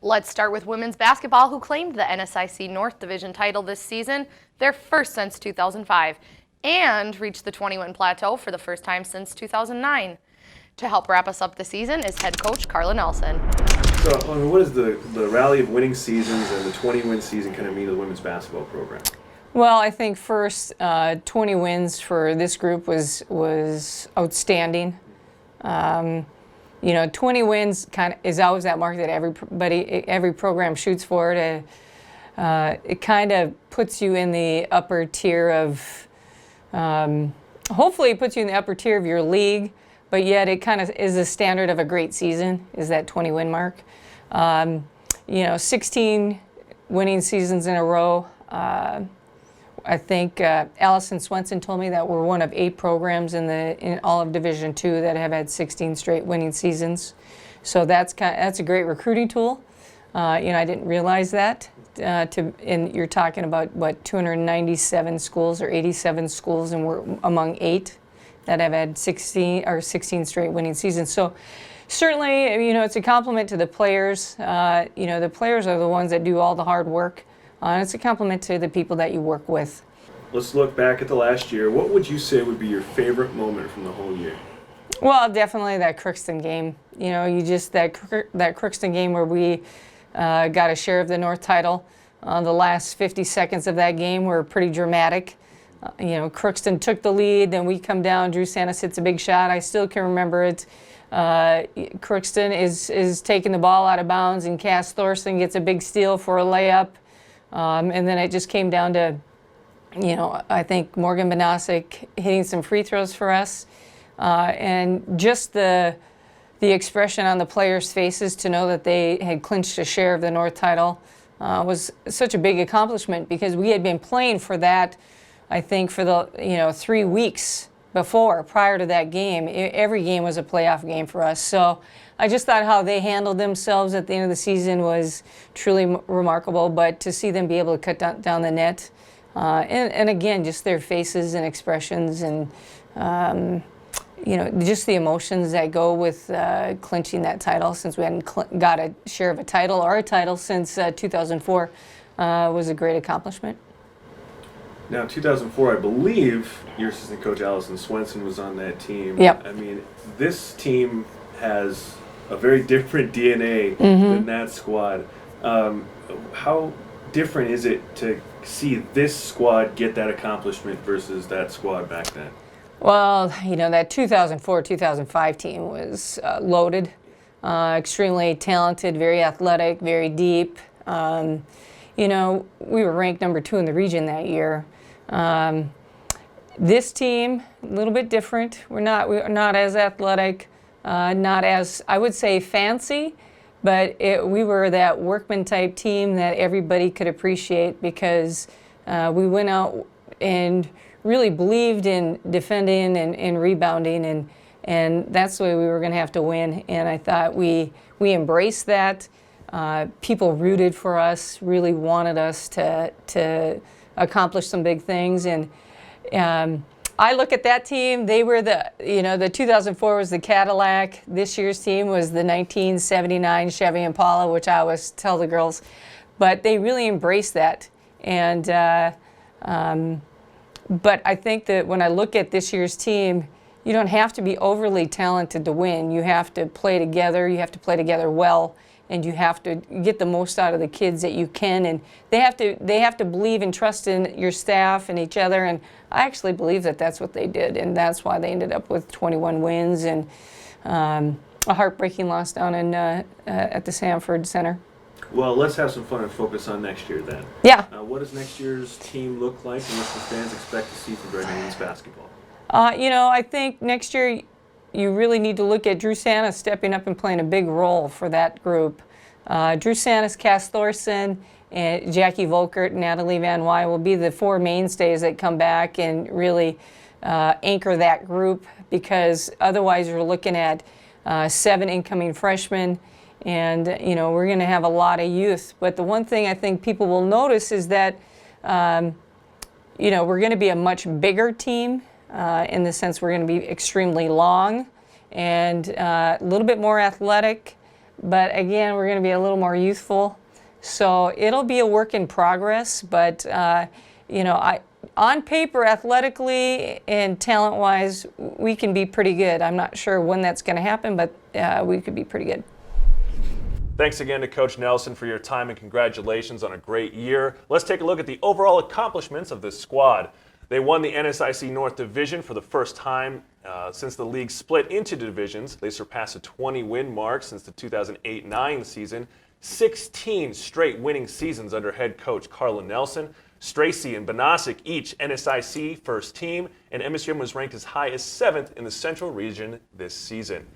Let's start with women's basketball, who claimed the NSIC North Division title this season, their first since 2005, and reached the 20-win plateau for the first time since 2009. To help wrap us up the season is head coach Karla Nelson. So, what does the rally of winning seasons and the 20-win season kind of mean to the women's basketball program? Well, I think first, 20 wins for this group was outstanding. 20 wins kind of is always that mark that every program shoots for. It kind of puts you in the upper tier of, hopefully it puts you in the upper tier of your league, but yet it kind of is a standard of a great season, is that 20 win mark. 16 winning seasons in a row. I think Allison Swenson told me that we're one of 8 programs in all of Division II that have had 16 straight winning seasons. So that's a great recruiting tool. I didn't realize that. And you're talking about what, 297 schools or 87 schools, and we're among 8 that have had 16 straight winning seasons. So certainly, it's a compliment to the players. The players are the ones that do all the hard work. And it's a compliment to the people that you work with. Let's look back at the last year. What would you say would be your favorite moment from the whole year? Well, definitely that Crookston game. That Crookston game where we got a share of the North title. The last 50 seconds of that game were pretty dramatic. Crookston took the lead, then we come down, Drew Santis hits a big shot. I still can remember it. Crookston is taking the ball out of bounds, and Cass Thorson gets a big steal for a layup. And then it just came down to, I think Morgan Benasic hitting some free throws for us. And just the expression on the players' faces to know that they had clinched a share of the North title was such a big accomplishment, because we had been playing for that, I think, for the 3 weeks prior to that game. Every game was a playoff game for us. So I just thought how they handled themselves at the end of the season was truly remarkable. But to see them be able to cut down the net, and again, just their faces and expressions, and just the emotions that go with clinching that title, since we hadn't got a share of a title or a title since 2004, was a great accomplishment. Now, 2004, I believe your assistant coach Allison Swenson was on that team. Yep. I mean, this team has a very different DNA than that squad. How different is it to see this squad get that accomplishment versus that squad back then? Well, that 2004-2005 team was loaded, extremely talented, very athletic, very deep. We were ranked number 2 in the region that year. This team, a little bit different. We're not as athletic, not as, I would say, fancy, but we were that workman type team that everybody could appreciate, because we went out and really believed in defending and rebounding, and that's the way we were going to have to win. And I thought we embraced that. People rooted for us, really wanted us to accomplish some big things. And I look at that team, they were the 2004 was the Cadillac. This year's team was the 1979 Chevy Impala, which I always tell the girls. But they really embraced that. And but I think that when I look at this year's team, you don't have to be overly talented to win. You have to play together. You have to play together well, and you have to get the most out of the kids that you can. And they have to believe and trust in your staff and each other. And I actually believe that that's what they did, and that's why they ended up with 21 wins and a heartbreaking loss down at the Sanford Center. Well, let's have some fun and focus on next year then. Yeah. What does next year's team look like, and what do the fans expect to see from Dragon women's basketball? I think next year you really need to look at Drew Santis stepping up and playing a big role for that group. Drew Santis, Cass Thorson, and Jackie Volkert, and Natalie Van Wy will be the 4 mainstays that come back and really anchor that group, because otherwise you're looking at 7 incoming freshmen. And, we're going to have a lot of youth. But the one thing I think people will notice is that, we're going to be a much bigger team in the sense we're going to be extremely long and a little bit more athletic. But again, we're going to be a little more youthful. So it'll be a work in progress, but on paper, athletically and talent-wise, we can be pretty good. I'm not sure when that's going to happen, but we could be pretty good. Thanks again to Coach Nelson for your time and congratulations on a great year. Let's take a look at the overall accomplishments of this squad. They won the NSIC North Division for the first time since the league split into divisions. They surpassed a 20-win mark since the 2008-9 season. 16 straight winning seasons under head coach Karla Nelson. Stracy and Bonasic each NSIC first team, and MSUM was ranked as high as 7th in the Central Region this season.